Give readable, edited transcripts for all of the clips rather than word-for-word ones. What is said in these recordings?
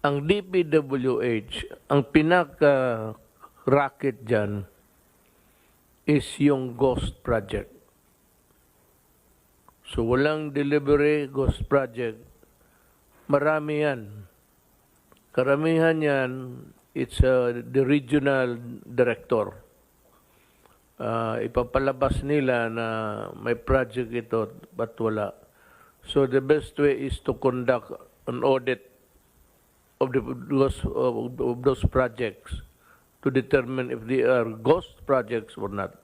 ang DPWH, ang pinaka-racket dyan is yung ghost project. So walang delivery ghost project. Marami yan. Karamihan yan, it's the regional director. Ipapalabas nila na may project ito, but wala. So the best way is to conduct an audit of those projects to determine if they are ghost projects or not.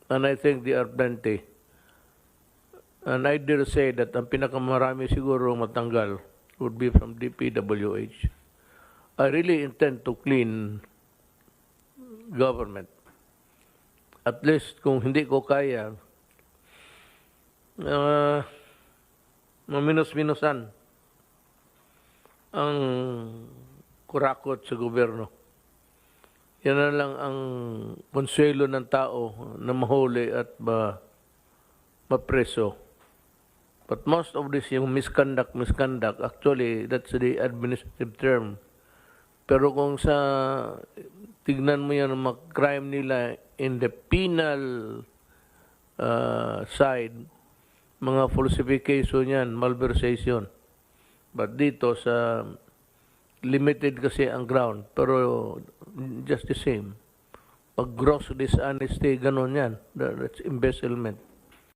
And I think they are plenty. And I dare say that ang pinakamarami siguro matanggal would be from DPWH. I really intend to clean government. At least kung hindi ko kaya, maminus-minusan ang kurakot sa gobyerno. Yan na lang ang konsuelo ng tao na mahuli at mapreso. But most of this, yung misconduct, actually, that's the administrative term. Pero kung tignan mo yan, ang crime nila in the penal side, mga falsification yan, malversation. But dito sa limited kasi ang ground, pero just the same. Pag gross dishonesty, ganun yan. That's embezzlement.